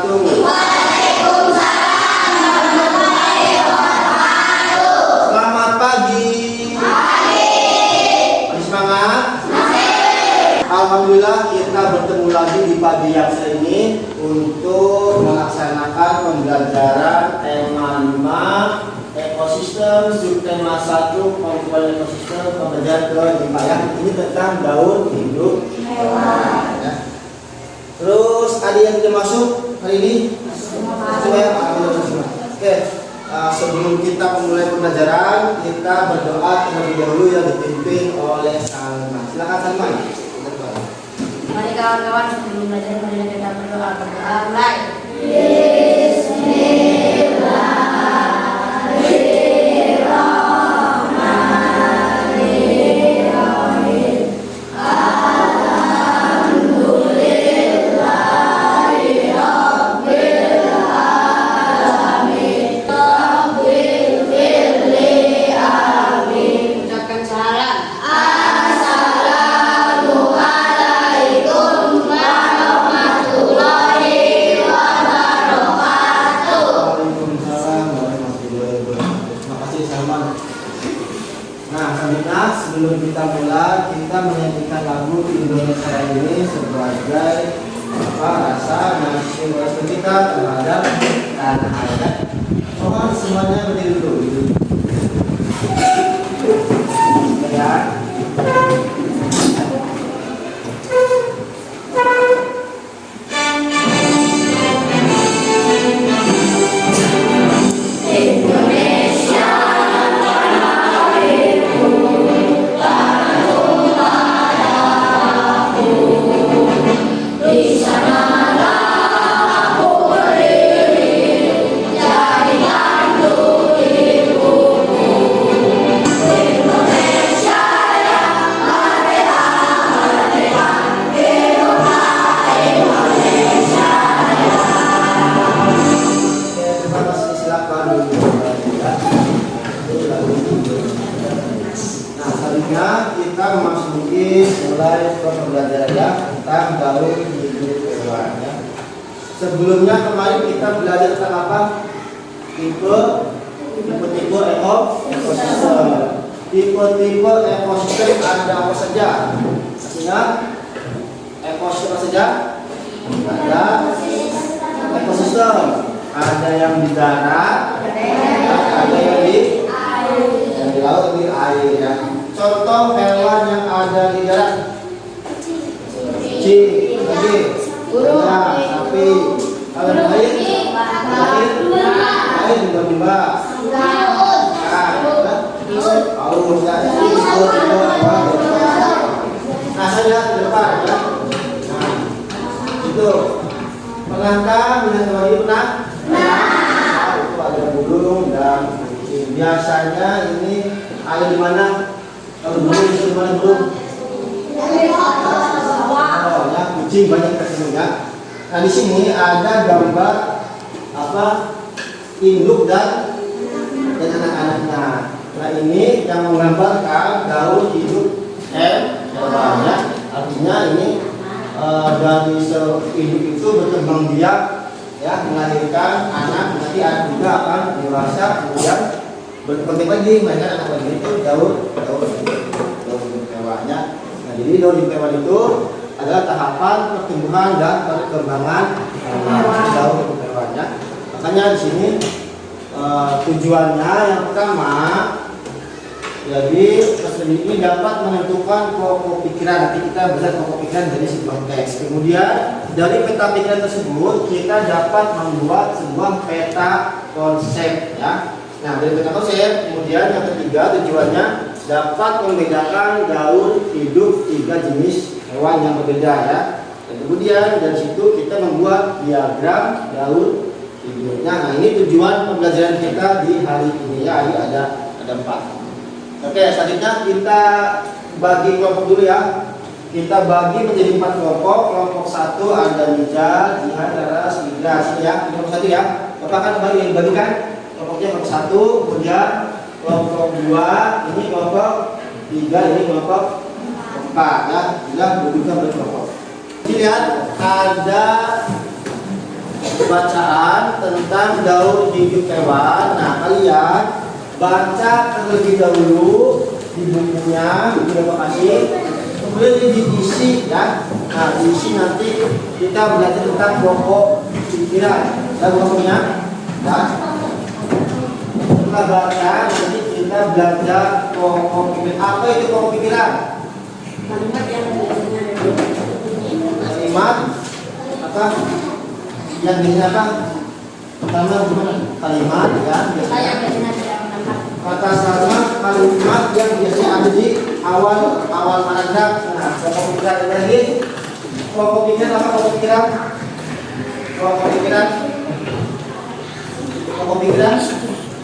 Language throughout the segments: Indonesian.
wabarakatuh. Selamat pagi. Masih semangat? Alhamdulillah kita bertemu lagi di pagi yang ini untuk melaksanakan pembelajaran tema 5 ekosistem, subtema 1 komponen ekosistem, pembelajaran ke 5 ya. Ini tentang daun hidup hewan ya. Terus ada yang tidak masuk hari ini? Masuk ya, oke. Sebelum kita memulai pembelajaran, kita berdoa terlebih dahulu yang dipimpin oleh Salman. Silakan Salman. Mari kawan-kawan sebelum belajar mari kita berdoa. Mulai. Sebelum kita mulai, kita menyanyikan lagu Indonesia ini sebagai rasa nasionalisme kita terhadap tanah air. Mohon semuanya berdiri dulu. Ya. Kita memasuki mulai pembelajaran tentang daun hidup hewan ya. Sebelumnya kemarin kita belajar tentang apa? Tipe ekosistem. Tipe ekosistem ada apa saja? Ingat ekosistem apa saja? Ada ekosistem. Ada yang di darat, ada yang di laut, di air ya. Contoh hewan yang ada di darat: kucing, burung, sapi. Kalau di air lumba-lumba, paus ya. Nah, saya di depan ya. Nah, itu pernahkah melihat hewan ini pernah? Itu ada burung dan kucing. Biasanya ini ada di mana? Kalau burung di mana burung? Oh ya, kucing banyak ketemu ya. Nah di sini ada gambar apa? Induk dan anak-anaknya. Nah ini yang menggambarkan daun hidup hewannya. Artinya ini dari induk itu berkembang biak ya, melahirkan anak, nanti anak juga akan dewasa kemudian berkembang lagi banyak anak lagi itu daun hewannya. Nah jadi daun hewan itu adalah tahapan pertumbuhan dan perkembangan daun hewannya. Makanya di sini tujuannya yang pertama, jadi peserta ini dapat menentukan pokok pikiran. Nanti kita belajar pokok pikiran dari sebuah teks. Kemudian dari peta pikiran tersebut kita dapat membuat sebuah peta konsep ya. Nah dari peta konsep kemudian yang ketiga tujuannya dapat membedakan daun hidup 3 jenis hewan yang berbeda ya. Dan kemudian dari situ kita membuat diagram daun hidupnya. Nah ini tujuan pembelajaran kita di hari ini ya. Ini ada 4. Oke, selanjutnya kita bagi kelompok dulu ya. Kita bagi menjadi 4 kelompok. Kelompok 1 ada Nija, Jihan, Laras, Migrasi ya. Kelompok 1 ya. Bapak kan bagikan kelompoknya kelompok 1, kemudian kelompok 2, ini kelompok 3, ini kelompok 4 ya. Sudah berduka berkelompok. Lihat ada bacaan tentang daur hidup hewan. Nah, kalian baca terlebih dahulu di bukunya, di lokasi, kemudian diisi ya. Nah, diisi nanti kita belajar tentang pokok pikiran. Dan pokoknya, ya. Setelah baca nanti kita belajar pokok pikiran. Apa itu pokok pikiran? Kalimat yang Kalimat apa? Yang biasanya apa? Pertama gimana? Kalimat ya. saya biasanya tidak menangkap. Kata sama kalimat yang biasanya ada di awal paragraf. Nah, pokok pikiran lagi. Pokok pikiran apa? Pokok pikiran? Pokok pikiran. Pokok pikiran.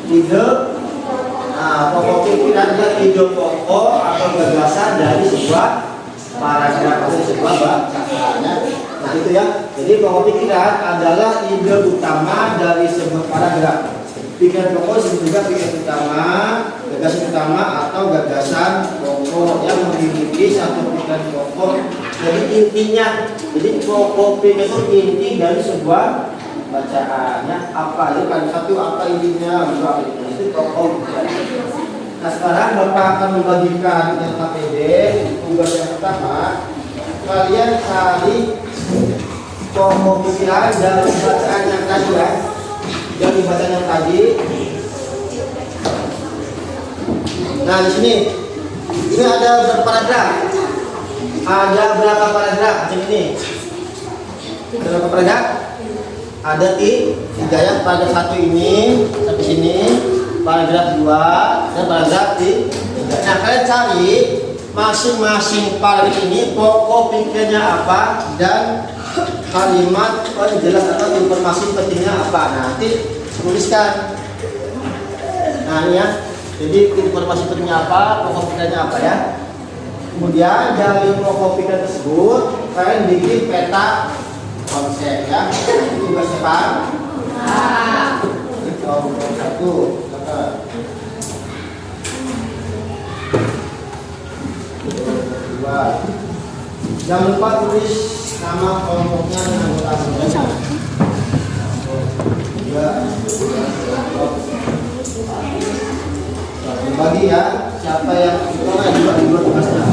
Ide. Nah, pokok pikiran adalah ide pokok atau gagasan dari sebuah paragraf atau sebuah bacaan. Nah, itu ya. Jadi pokok pikiran adalah ide utama dari sebuah paragraf. Pikiran pokok disebut juga pikiran utama, gagasan utama atau gagasan pokok yang memiliki satu pikiran pokok. Jadi intinya, jadi pokok pikiran itu inti dari sebuah bacaannya. Apa itu kan satu apa intinya, dua itu pokok pikiran. Nah, sekarang Bapak akan membagikan LKPD. Tugas yang pertama, kalian cari pokok pikiran dari bacaan yang tadi ya. Yang bacaan yang tadi. Nah, di sini ini ada berapa paragraf? Ada berapa paragraf macam ini? Ada berapa paragraf? Ada tiga ya. Paragraf 1 ini sampai sini, paragraf 2 dan paragraf 3. Nah, kalian cari masing-masing paragraf ini pokok pikirannya apa dan kalimat jelas atau informasi pentingnya apa. Nah, nanti tuliskan. Nah, ini ya. Jadi informasi pentingnya apa, pokok pikirannya apa ya. Kemudian dari pokok pikiran tersebut kalian bikin peta konsep ya. Tugasnya Pak. Nomor 1. Jangan lupa tulis nama kelompoknya dan anggota. Bagi ya, siapa yang dua tugasnya.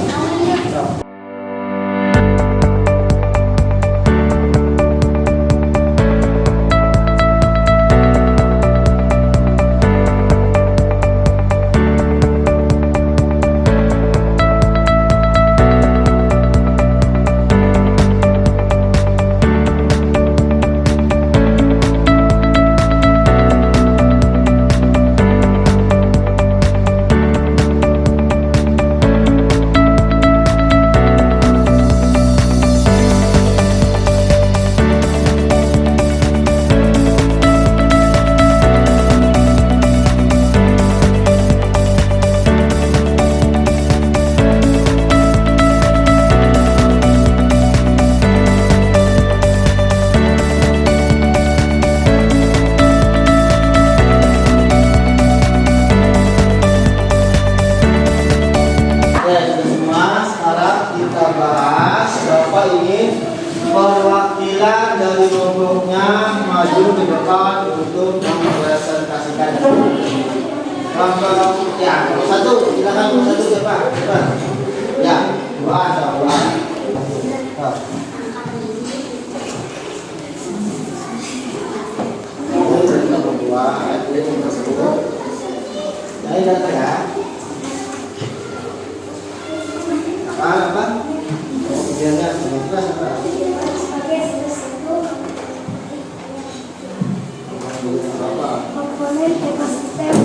Perwakilan dari kelompoknya maju ke depan untuk mempresentasikan. Kelompok ya, satu, silakan satu siapa? Ya, dua ada dua. Ya. Apa? Kemudiannya kelas apa? Komponen ekosistem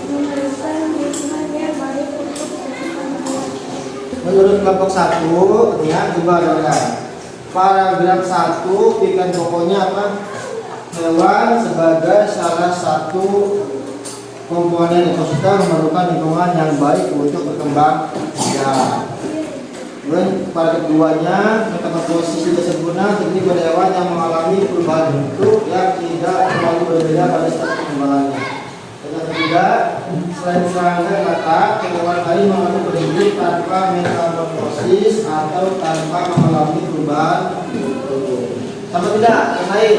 memerlukan lingkungan yang baik untuk perkembangan. Menurut kelompok 1, ya, coba dengar. Paragraf 1, pikiran pokoknya apa? Hewan sebagai salah satu komponen ekosistem memerlukan lingkungan yang baik untuk berkembang biak. Kemudian paragraf keduanya tentang posisi sempurna teknik pada hewan yang mengalami perubahan bentuk yang tidak terlalu berbeda pada setiap perkembangannya. Yang ketiga, selain serangga kata hewan lain mengalami berhidup tanpa metamorfosis atau tanpa mengalami perubahan bentuk. Sama tidak? Yang lain?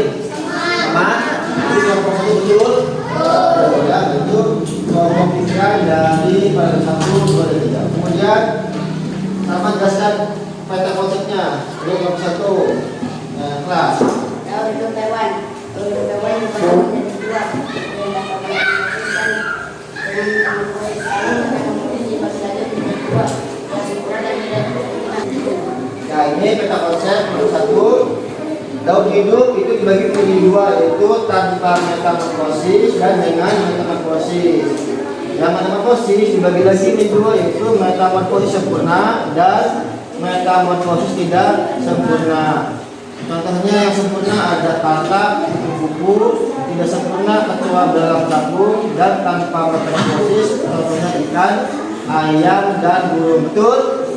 ini peta konsep nomor 1. Daun hidup itu dibagi menjadi dua, yaitu tanpa metamorfosis dan dengan metamorfosis. Yang metamorfosis dibagi lagi menjadi dua, yaitu metamorfosis sempurna dan metamorfosis tidak sempurna. Contohnya yang sempurna ada kakak, kupu-kupu, tidak sempurna kecoa dalam tabung, dan tanpa metamorfosis contohnya ikan, ayam, dan burung. Betul?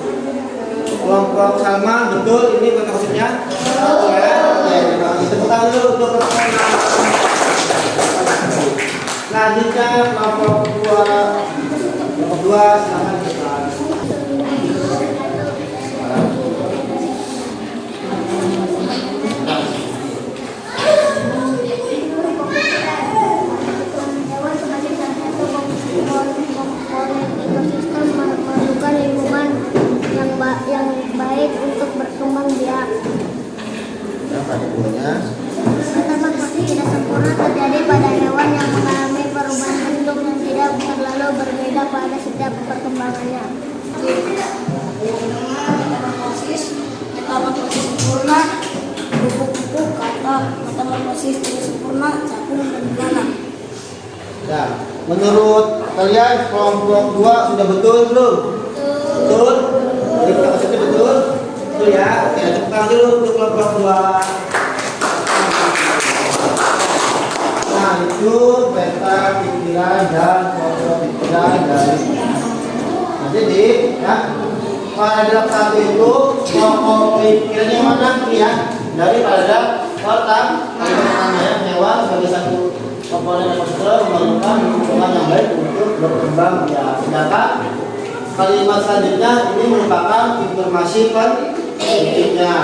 Kelompok Salma, betul? Ini metamorfosisnya? Betul ya? Oke, tepuk tangan dulu untuk kelompok selanjutnya kelompok 2 silakan kita. Hewan sebagai salah satu komponen ekosistem memerlukan lingkungan yang baik untuk berkembang biak. Metamorfosis tidak sempurna terjadi pada hewan yang mengalami perubahan bentuk yang tidak terlalu berbeda pada setiap perkembangannya. Metamorfosis sempurna, kupu-kupu, kata. Metamorfosis tidak sempurna, capung dan beranak. Nah, menurut kalian kelompok 2 sudah betul belum? Betul? Jadi kita maksudnya betul? Betul ya? Oke, tepuk tangan dulu untuk kelompok 2. Nah, itu peta pikiran dan kelompok pikiran dari. Nah, jadi ya, paragraf 1 itu kelompok pikirannya mana ya? Dari paragraf pertama ya, hewan sebagai satu komponen ekosistem memerlukan lingkungan yang baik untuk berkembang ya. Sedangkan kalimat selanjutnya ini merupakan informasi pentingnya.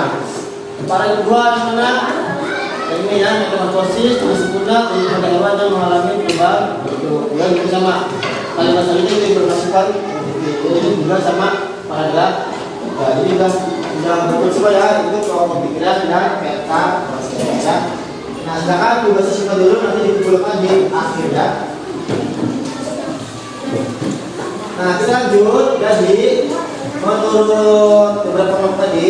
Paragraf 2 yang mana? Ini ya, metamorfosis tidak sempurna untuk pada hewan yang mengalami perubahan bentuk. Ya, itu sama. Kalimat selanjutnya ini informasi penting. Ini juga sama paragraf. Nah, ini sudah betul semua ya. Itu kelompok pikiran dan peta ya. Nah, sedangkan tugas siswa dulu nanti dikumpulkan di akhir ya. Nah, kita lanjut. Jadi menurut beberapa kelompok tadi,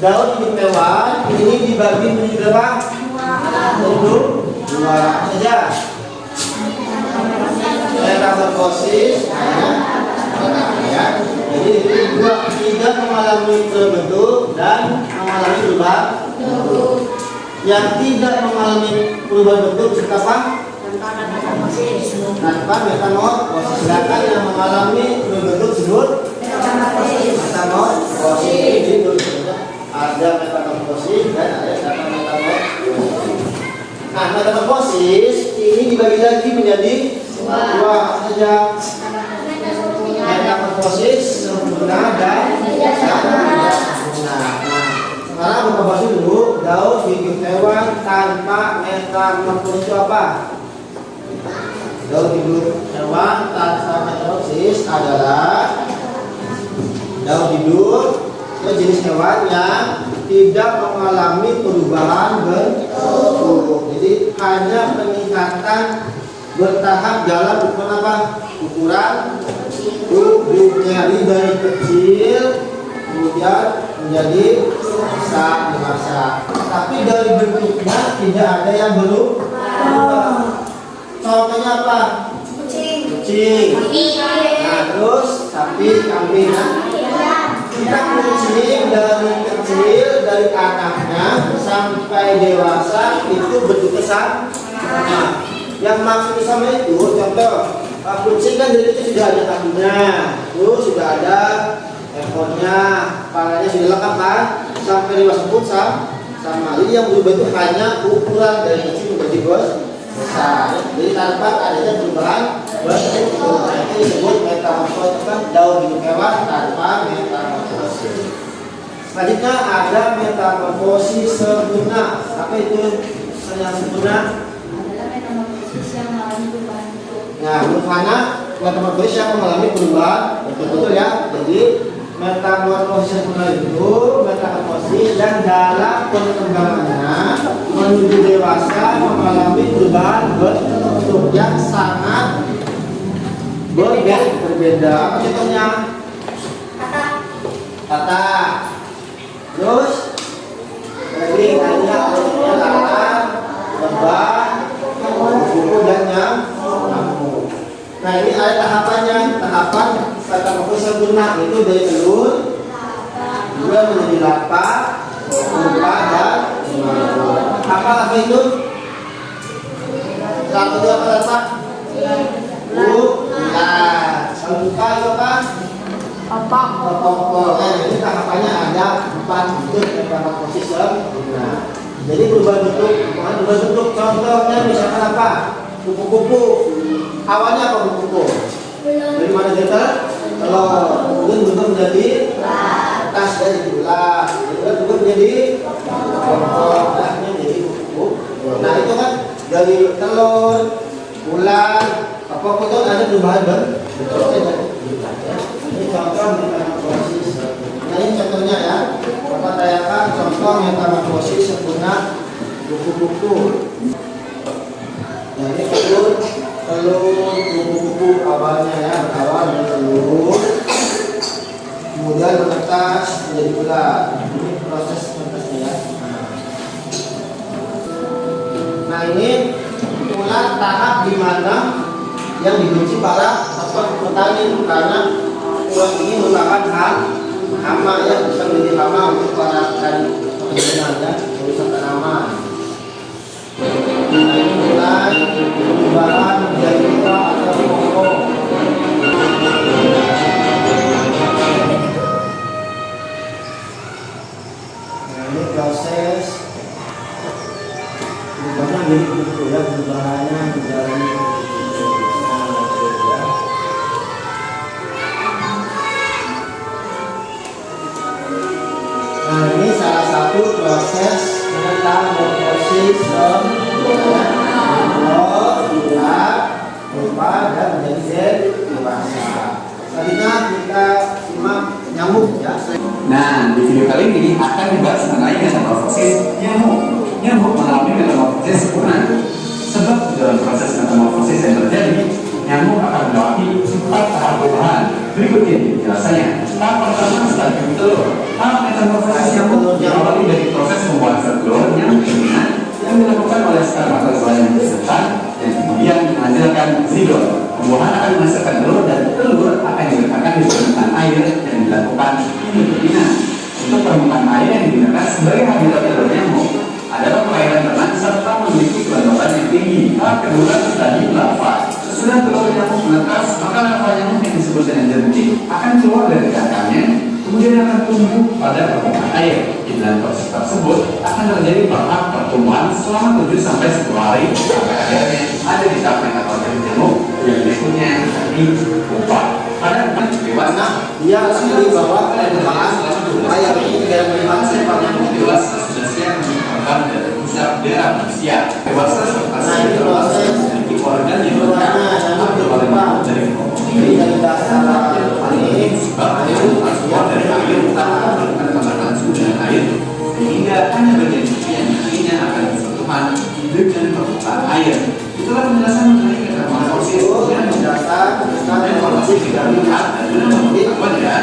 daun hidup hewan ini dibagi menjadi berapa? Dua saja. Metamorfosis ya. Jadi itu dua, tidak mengalami terbentuk dan mengalami perubahan bentuk. Yang tidak mengalami perubahan bentuk serta apa? Tanpa metamorfosis. Sedangkan yang mengalami perubahan bentuk disebut metamorfosis. Itu ada metamorfosis dan ada tanpa metamorfosis. Nah, metamorfosis ini dibagi lagi menjadi dua saja. Metamorfosis sempurna dan tidak sempurna. Sekarang kita bahas dulu daun hidup hewan tanpa metamorfosis itu apa? Daun hidup hewan tanpa metamorfosis adalah daun hidup jenis hewan yang tidak mengalami perubahan bentuk. Jadi hanya peningkatan bertahap dalam ukuran apa? Ukuran tubuhnya dari kecil kemudian menjadi besar dewasa. Tapi dari bentuknya tidak ada yang berubah. Contohnya apa? Kucing. Nah, terus sapi, kambing. Kita kucing dari kecil, dari anaknya sampai dewasa itu bentuknya sama. Yang maksud sama itu, contoh kucing kan dari kecil sudah ada kakinya, terus sudah ada ekornya, kepalanya sudah lengkap kan, sampai dewasa pun sama. Jadi yang berubah itu hanya ukuran dari kecil menjadi besar. Jadi tanpa adanya perubahan bentuk. Itu disebut metamorfosis, kan daun hidup hewan tanpa metamorfosis. Selanjutnya ada metamorfosis sempurna. Apa itu yang sempurna? Adalah metamorfosis yang mengalami perubahan bentuk. Nah, menurut Hana, metamorfosis yang mengalami perubahan betul ya. Jadi metamorfosis sempurna itu metamorfosis dan dalam perkembangannya menuju dewasa mengalami perubahan bentuk yang sangat berbeda. Apa contohnya? Kata. Terus sempurna itu dari telur, dua menjadi lapa, lupa dan apa itu? Satu dua apa? Bulan. Kalau lupa itu apa? Pokok. Jadi tahapannya ada 4 bentuk metamorfosis sempurna. Jadi berubah bentuk. Contohnya misalkan apa? Kupu-kupu. Awalnya apa kupu-kupu? Dari mana dia? Telur. Kemudian berubah menjadi kertas dari bulan. Kemudian berubah menjadi pokok. Akhirnya jadi kupu-kupu. Nah itu kan dari telur, bulan, pokok itu ada perubahan bentuknya. Ini contoh metamorfosis. Nah ini contohnya ya. Bapak tanyakan contoh metamorfosis sempurna kupu-kupu. Nah ini telur kupu-kupu awalnya ya, berawal dari telur, kemudian menetas menjadi bulan. Ini proses menetasnya ya. Nah ini bulan tahap di mana yang dibenci para petani karena uang ini merupakan hama ya, bisa menjadi hama untuk para petani perkebunan ya, merusak tanaman. Nah ini mulai perubahan menjadi buah atau pokok. Nah ini proses perubahan menjadi begitu ya, perubahannya menjadi Nah ini salah satu proses metamorfosis sempurna. Bulat, lupa dan menjadi dewasa. Selanjutnya kita simak nyamuk ya. Nah, di video kali ini akan dibahas mengenai metamorfosis nyamuk. Nyamuk mengalami metamorfosis sempurna. Sebab di dalam proses metamorfosis yang terjadi, nyamuk akan melewati 4 tahap perubahan. Berikut ini penjelasannya. Tahap pertama stadium telur. Tahap metamorfosis nyamuk diawali dari proses pembuatan telur yang dominan yang dilakukan oleh spermatozoa yang bersifat dan kemudian menghasilkan zigot. Pembuahan akan menghasilkan telur dan telur akan diletakkan di permukaan air dan dilakukan indukina. Untuk permukaan air yang digunakan sebagai habitat telur nyamuk adalah perairan ternak serta memiliki kelembaban yang tinggi. Tahap kedua stadium larva. Sesudah telur nyamuk menetas, maka larva nyamuk yang disebut dengan jentik akan keluar dari cangkangnya, kemudian akan tumbuh pada permukaan air. Di dalam proses tersebut akan terjadi tahap pertumbuhan selama 7 sampai 10 hari sampai akhirnya ada di tahap metamorfosis nyamuk yang berikutnya di pupa. Pada dewasa, Dia sendiri bahwa perkembangan air ini tidak melihat sifat nyamuk dewasa sudah siap menyebabkan dan pusat darah manusia. Dewasa serta Nah ini proses memiliki organ yang keluarnya nyamuk berupa dari jadi dari dasar ini sebab transport dari air utama melakukan pemanasan suhu dengan air sehingga hanya bagian suci yang nantinya akan bersentuhan dengan permukaan air. Itulah penjelasan mengenai metamorfosis yang dasar informasi tidak lihat dan benar ya.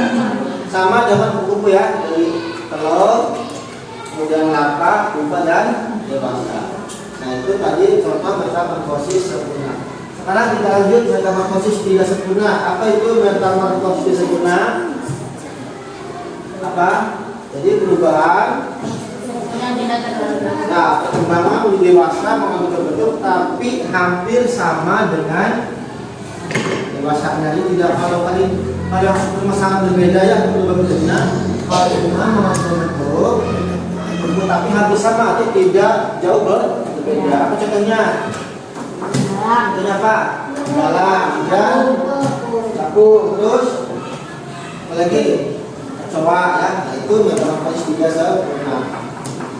sama dengan kupu-kupu ya, dari telur, kemudian larva, pupa dan dewasa. Nah itu tadi contoh metamorfosis sempurna. Sekarang kita lanjut metamorfosis tidak sempurna. Apa itu metamorfosis tidak sempurna? Apa? Jadi perubahan. Nah, perkembangan menjadi dewasa mengambil bentuk tapi hampir sama dengan dewasanya. Jadi tidak kalau ada permasalahan berbeda yang berubah bentuknya. Kalau perkembangan mengambil bentuk tapi hampir sama atau tidak jauh berbeda. Apa contohnya? Contohnya apa? Dalam dan sapu, terus apa lagi? Kecoa ya. Nah, itu metamorfosis tidak sempurna.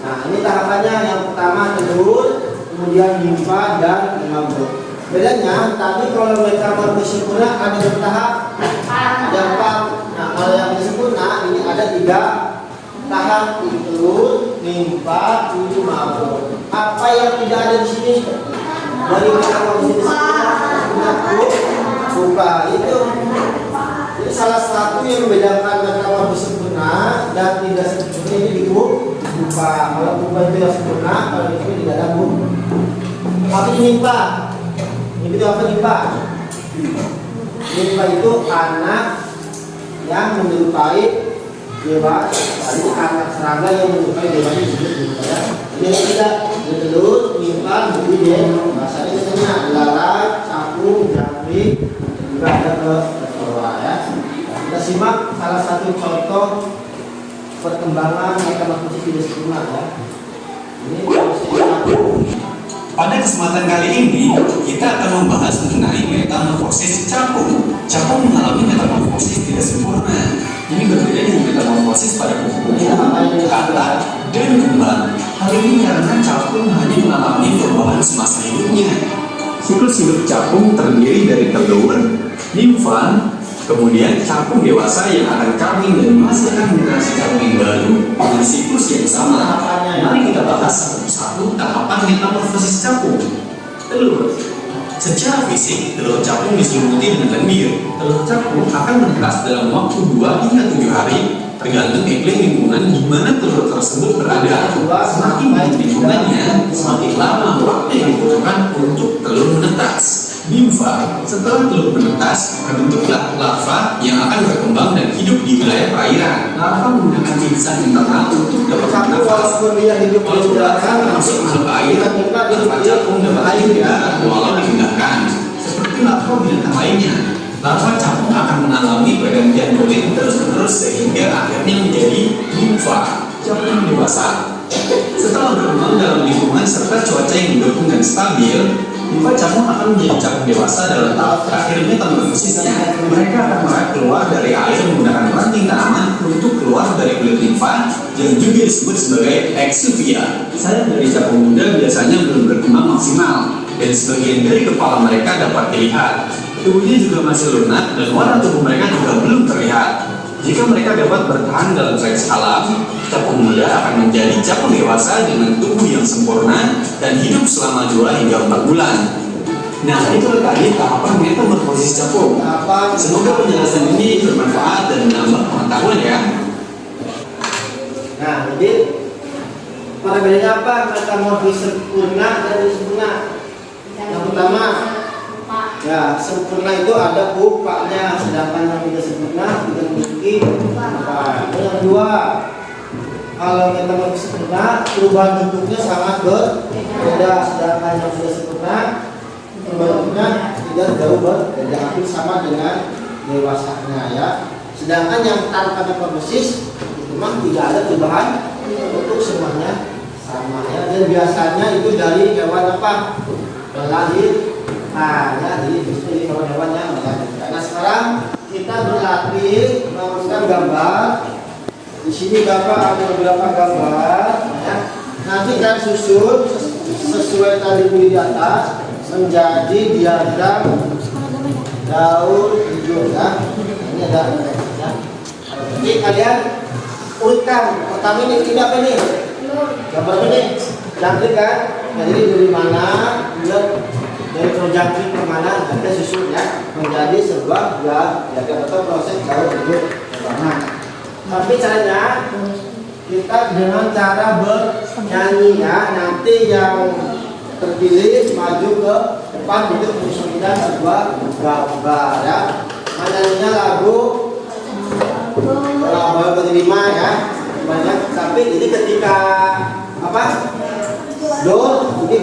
Nah ini tahapannya yang pertama telur, kemudian limfa dan memabuk. Bedanya tadi kalau metamorfosis sempurna ada bertahap, ada 4. Nah kalau yang sempurna ini ada 3 tahap, telur, limfa, memabuk. Apa yang tidak ada di sini dari metamorfosis sempurna? Pupa itu. Jadi salah satu yang membedakan metamorfosis sempurna dan tidak sempurna ini di pupa. Kalau pupa itu yang sempurna, kalau itu tidak ada pupa. Apa ini nimpa? Ini itu apa nimpa? Nimpa itu anak yang menyerupai dewa, tadi anak serangga yang menyerupai dewa ini disebut gitu ya. Ini yang tidak bertelur, nyimpan, budi bahasanya katanya lalat, capung, jangkrik, juga ada ke bawah ya. Kita simak salah satu contoh perkembangan metamorfosis tidak sempurna ya. Ini proses capung. Pada kesempatan kali ini, kita akan membahas mengenai metamorfosis capung. Capung mengalami metamorfosis tidak sempurna. Ini berbeda dengan metamorfosis pada kupu-kupu, kata, dan kembang. Hal ini karena capung hanya mengalami perubahan semasa hidupnya. Siklus hidup capung terdiri dari telur, nimfa, kemudian capung dewasa yang akan kawin dan menghasilkan generasi capung yang baru dengan siklus yang sama. Mari kita bahas satu tahapan metamorfosis capung. Telur. Secara fisik, telur capung diselimuti dengan lendir. Telur capung akan menetas dalam waktu 2 hingga 7 hari, tergantung iklim lingkungan di mana telur tersebut berada. Semakin baik lingkungannya, semakin lama waktu yang dibutuhkan untuk telur menetas. Nimfa, setelah telur menetas, terbentuklah larva yang akan berkembang dan hidup di wilayah perairan. Larva menggunakan insan internal untuk dapat bernafas. Walaupun dia hidup di udara, masuk masuk air, larva capung dapat hidup di darat walau dipindahkan. Seperti larva binatang lainnya, larva capung akan mengalami pergantian kulit terus-menerus sehingga akhirnya menjadi nimfa, capung dewasa. Setelah berkembang dalam lingkungan serta cuaca yang mendukung dan stabil, nimfa capung akan menjadi capung dewasa dalam tahap terakhir metamorfosisnya. Mereka akan meraih keluar dari air menggunakan ranting tanaman untuk keluar dari kulit nimfa yang juga disebut sebagai exuvia. Sayap dari capung muda biasanya belum berkembang maksimal dan sebagian dari kepala mereka dapat dilihat. Tubuhnya juga masih lunak dan warna tubuh mereka juga belum terlihat. Jika mereka dapat bertahan dalam seleksi alam, capung muda akan menjadi capung dewasa dengan tubuh yang sempurna dan hidup selama 2 hingga 4 bulan. Nah, itu tadi tahapan metamorfosis capung. Semoga penjelasan ini bermanfaat dan menambah pengetahuan ya. Nah, jadi perbedaannya apa metamorfosis sempurna dan tidak sempurna? Yang pertama, ya sempurna itu ada pupaknya, sedangkan yang tidak sempurna tidak memiliki pupa. Yang kedua, kalau metamorfosis sempurna, perubahan bentuknya sangat berbeda, sedangkan yang sudah sempurna bentuknya tidak jauh berbeda, hampir sama dengan dewasanya ya. Sedangkan yang tanpa metamorfosis itu mah tidak ada perubahan bentuk, semuanya sama ya. Dan biasanya itu dari hewan apa? Lahir. Nah, ya, jadi hewan-hewan yang melahirkan. Nah, sekarang kita berlatih memasukkan gambar. Di sini Bapak ada beberapa gambar. Ya. Nanti kita susun sesuai tadi di atas menjadi diagram daun hijau ya. Ini ada. Ya. Jadi kalian urutkan. Pertama ini apa ini? Gambar ini. Jangkrik kan? Jadi dari mana? Dari projangkrik ke mana kita susun ya menjadi sebuah atau proses daun hijau pertama. Tapi caranya kita dengan cara bernyanyi ya. Nanti yang terpilih maju ke depan untuk menyanyikan sebuah gambar ya. Menyanyinya lagu ke-5 ya. Banyak. Tapi ini ketika apa? Do ini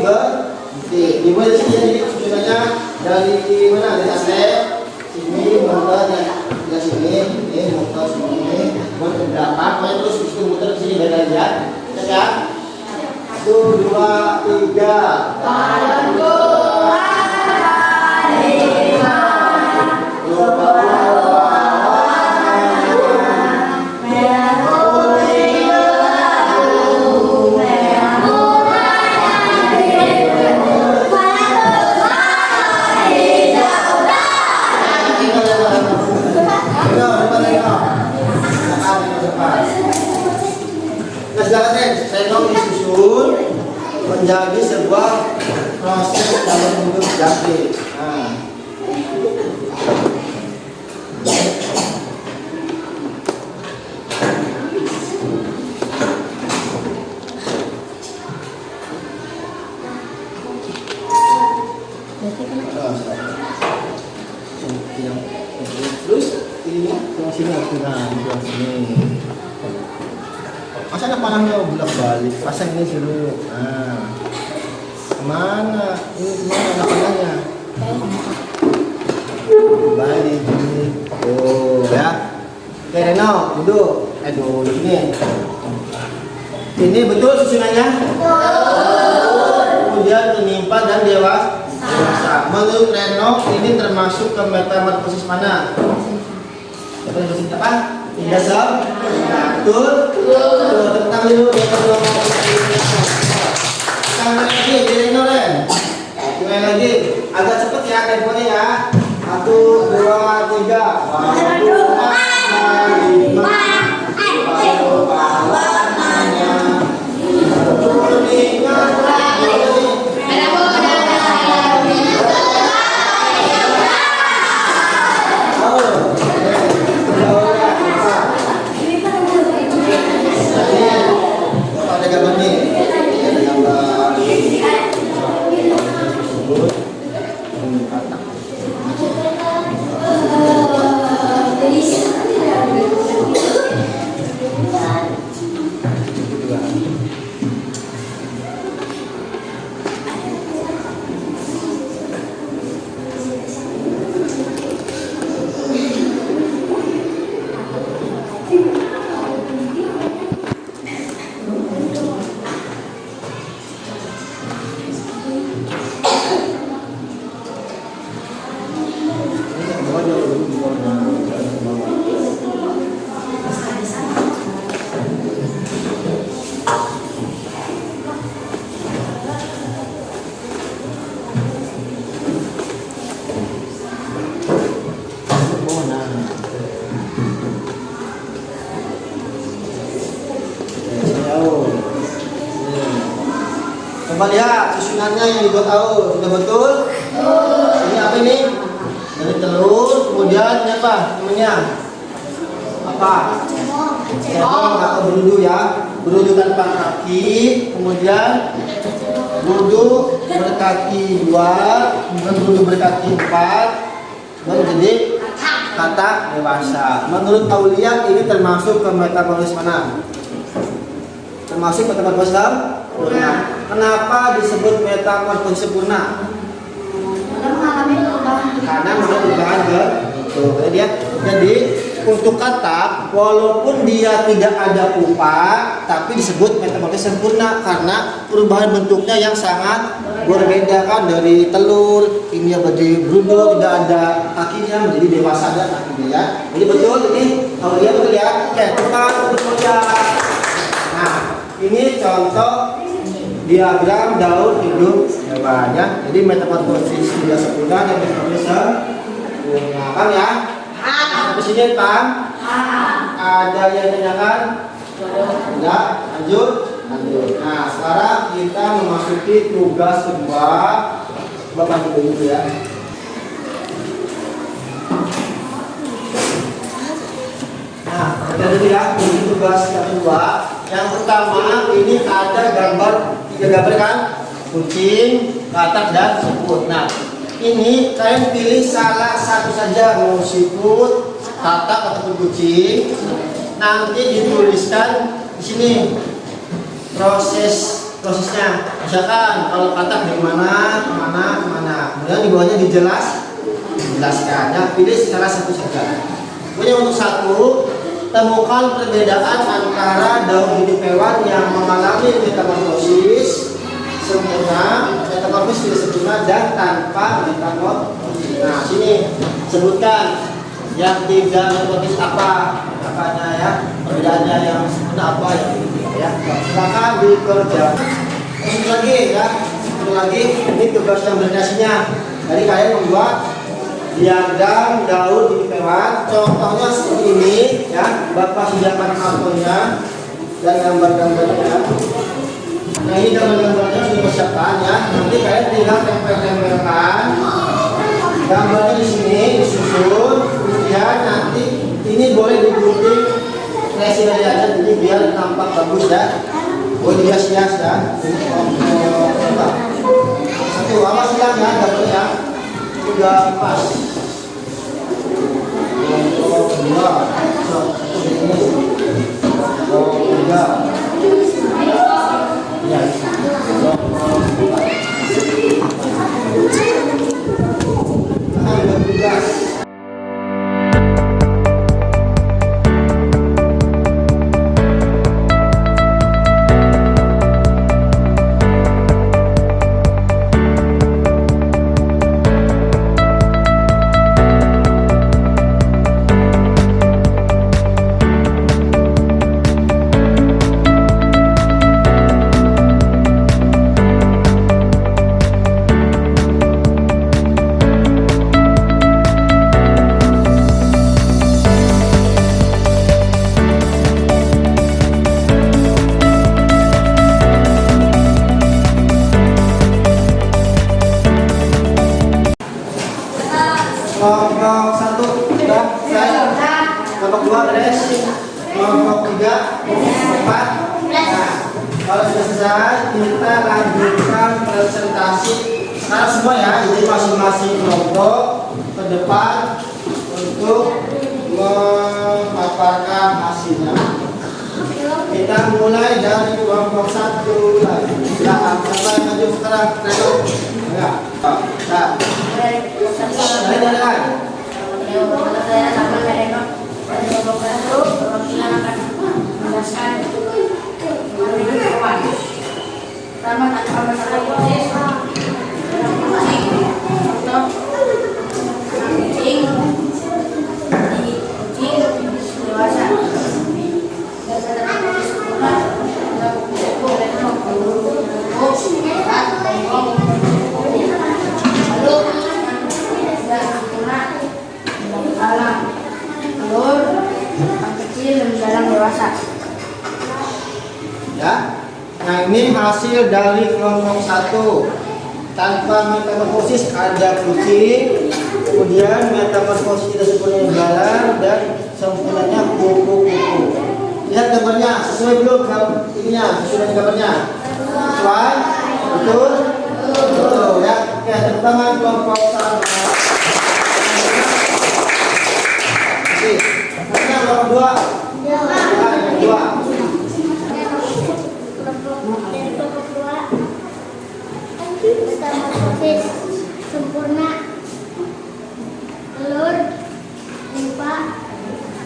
di mana sih jadi susunannya dari mana? Dari atas sini muter dari sini, ini muter sini, muter ke belakang, terus itu muter ke sini dari lihat, ya. 1, 2, 3. Padaku disusun menjadi sebuah proses dalam bentuk jangkrik. Nah. yang terus ininya yang sini aku yang sini. Masa ada panahnya bolak balik, pasang ini dulu. Nah, kemana? Ini kemana ada panahnya? Balik ini. Oh ya. Oke Reno, duduk. Duduk ini. Ini betul susunannya? Kemudian menimpa dan dewasa. Menurut Reno ini termasuk ke metamorfosis mana? Metamorfosis apa? Tidak sah? Betul? Tentang dulu. Sampai lagi, Reno Ren. Mulai lagi. Agak cepet ya temponya ya. 1, 2, 3. Coba lihat susunannya yang dibuat tahu sudah betul. Ini apa ini? Dari telur, kemudian ini apa namanya? Apa? Cebong atau berudu ya. Berudu tanpa kaki, kemudian berudu berkaki 2, kemudian berudu berkaki 4, baru jadi kata dewasa. Menurut Aulia ini termasuk ke metamorfosis mana? Termasuk metamorfosis sempurna. Kenapa disebut metamorfosis sempurna? Karena mengalami perubahan bentuk. Jadi untuk katak walaupun dia tidak ada pupa, tapi disebut metamorfosis sempurna karena perubahan bentuknya yang sangat berbeda kan, dari telur ini menjadi berudu tidak ada kakinya menjadi dewasa ada kakinya ya. Jadi betul ini kalau dia betul ya. Oke, kita bekerja. Nah, ini contoh diagram daur hidup hewan ya. Jadi metamorfosis dia sempurna dan metamorfosis sempurna kan ya. Sampai sini Pak? Ada yang tanyakan? Tidak. Lanjut. Nah, sekarang kita memasuki tugas kedua. Bapak dulu ya. Nah, kita dulu ya. Ini tugas kedua. Yang pertama ini ada gambar, 3 gambar kan? Kucing, katak dan siput. Nah, ini kalian pilih salah satu saja, mau siput, katak ataupun kucing. Nanti dituliskan di sini prosesnya. Misalkan kalau katak dari mana, kemana. Kemudian di bawahnya dijelaskan. Ya, pilih salah satu saja. Pokoknya untuk satu, temukan perbedaan antara daur hidup hewan yang mengalami metamorfosis sempurna, metamorfosis tidak sempurna dan tanpa metamorfosis. Nah, sini sebutkan yang tidak metamorfosis apanya ya, perbedaannya yang sempurna apa ya. Silakan dikerjakan. Terus lagi ya, ini tugas yang berdasarnya. Jadi kalian membuat diagram daur hidup hewan, contohnya seperti ini ya. Bapak sediakan kartonnya dan gambar-gambarnya. Nah, ini gambar-gambarnya sudah persiapkan ya. Nanti kalian tinggal tempel-tempelkan gambarnya di sini, disusun. Kemudian nanti ini boleh digunting resi aja, jadi biar tampak bagus ya. Boleh hias-hias ya. Satu awas hilang ya gambarnya. Sudah pas. dua, satu jenis, tiga, ya, kelompok satu sudah selesai, kelompok dua beres, kelompok tiga, empat. Nah, kalau sudah selesai kita lanjutkan presentasi sekarang semua ya, jadi masing-masing kelompok ke depan untuk memaparkan hasilnya. Kita mulai dari kelompok satu lagi. Nah, siapa yang maju sekarang? Ya, nah. Saya sama Reno pada kelompok satu perwakilan akan menjelaskan mengenai kawan. Pertama tanpa masalah proses atau kucing dewasa dan pada proses sempurna adalah buku lalu alam telur yang kecil menjelang dewasa. Ya, nah ini hasil dari kelompok satu. Tanpa metamorfosis ada kucing, kemudian metamorfosis tidak sempurna jalan dan sempurnanya kupu-kupu. Lihat gambarnya, sesuai belum ininya, sesuai gambarnya. Sesuai, betul, betul ya. Oke, tepuk tangan kelompok satu. Kelompok dua. Metamorfosis sempurna, telur, limpa,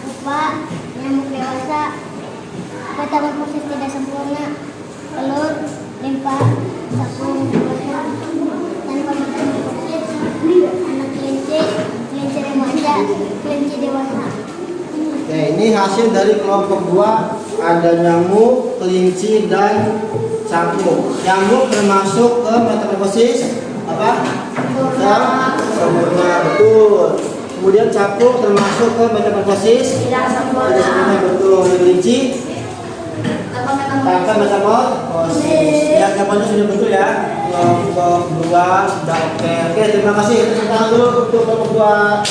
pupa, nyamuk dewasa. Metamorfosis tidak sempurna, telur, limpa, capung dewasa. Tanpa metamorfosis, anak kelinci, kelinci remaja, kelinci dewasa. Oke, ini hasil dari kelompok 2, ada nyamuk, kelinci, dan capung. Nyamuk termasuk ke metamorfosis apa? Sempurna, betul. Kemudian capung termasuk ke metamorfosis Tidak sempurna. betul. Kelinci tanpa metamorfosis. Ya, gambarnya sudah betul ya. Kelompok 2 sudah oke. Oke, terima kasih. Tepuk tangan dulu untuk kelompok 2.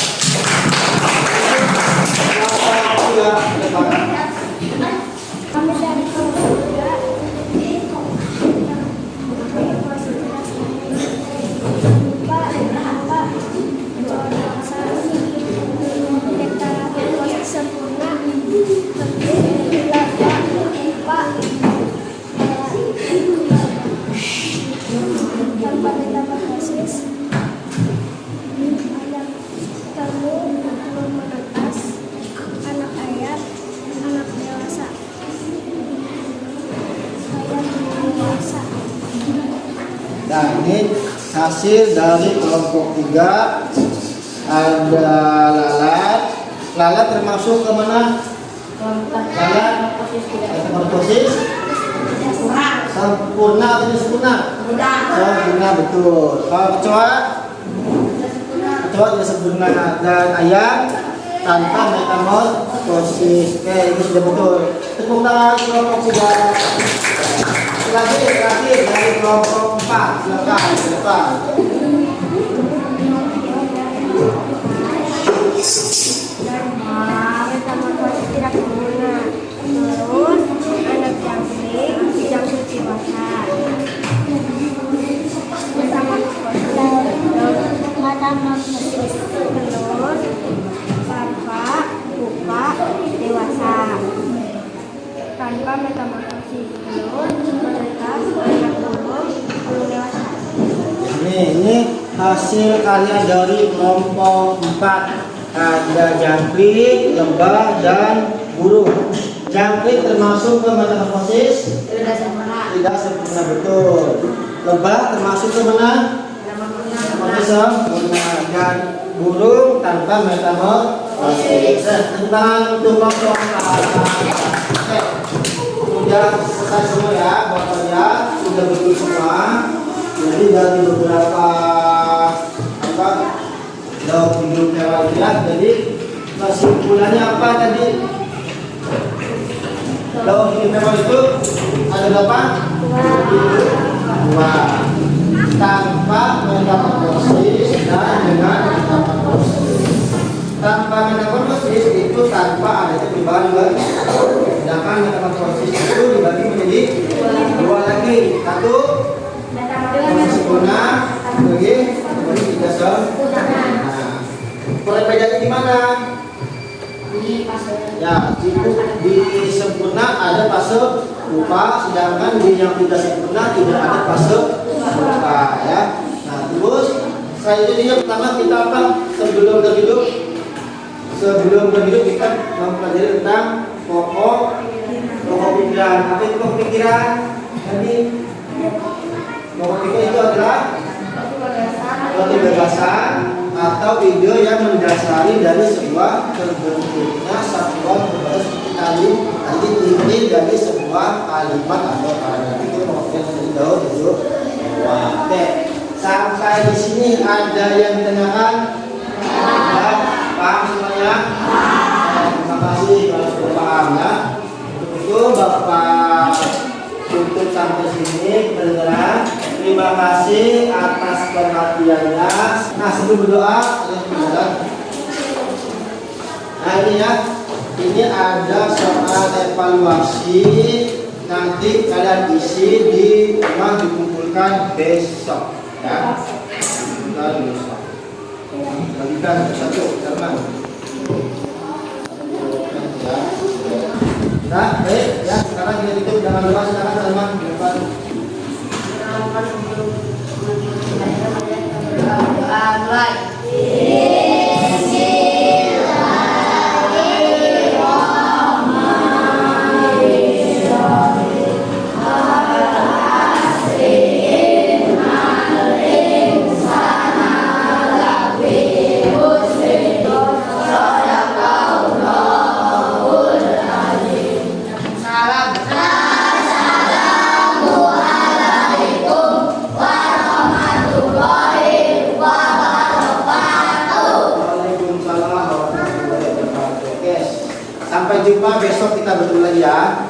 Kami dari kelompok 3 sempurna, tanpa metamorfosis, kamu belum menetas, anak ayam, anak dewasa, ayam dewasa. Nah, ini hasil dari kelompok 3. Ada lalat. Lalat termasuk ke mana? Lalat metamorfosis sempurna atau tidak sempurna? Sempurna, betul. Kalau kecoa? Kecoa tidak sempurna. Dan ayam tanpa metamorfosis. Oke, ini sudah betul. Tepuk tangan kelompok 3. Terakhir dari kelompok 4. Silakan. Metamorfosis tidak sempurna, telur, anak jangkrik, yang suci basah. Metamorfosis telur, larva, pupa, ini hasil karya dari kelompok 4. Ada jangkrik, lebah, dan burung. Jangkrik termasuk ke metamorfosis? Tidak sempurna. Tidak sempurna, betul. Lebah termasuk ke mana? Sempurna. Dan burung tanpa metamorfosis. Tentang kelompok 4. Sudah selesai semua ya, pokoknya sudah betul semua. Jadi dari beberapa daun hidup hewan liar, jadi kesimpulannya apa tadi? Daun hidup hewan itu ada berapa? Dua. Tanpa metamorfosis dan dengan metamorfosis. Tanpa metamorfosis itu tanpa adanya perubahan bentuk. Sedangkan metamorfosis itu dibagi menjadi dua lagi. Satu sempurna, bagi tiga sempurna. Perbedaannya di mana? Di fase. Ya, di sempurna ada fase rupa, sedangkan di yang tidak sempurna tidak ada fase rupa ya. Nah, terus setelah itu yang pertama kita apa? Sebelum berhidup kita mempelajari tentang pokok pikiran. Apa itu pokok pikiran? Jadi pokok pikiran itu adalah suatu gagasan atau ide yang mendasari dari sebuah terbentuknya satuan berbasis tadi inti dari sebuah kalimat atau paragraf itu pokoknya dari daun itu. Oke, sampai di sini ada yang ditanyakan? Ya, paham semuanya? Terima kasih kalau sudah paham ya. Untuk itu Bapak tutup sampai sini pendengaran. Terima kasih atas perhatiannya. Nah, sebelum berdoa, nah ini ya, ini ada soal evaluasi. Nanti kalian isi di rumah, dikumpulkan besok ya. Dikumpulkan besok. Bagikan satu teman. Nah, baik ya. Sekarang kita tutup dengan doa. Silakan teman di depan. Sampai jumpa besok, kita bertemu lagi ya.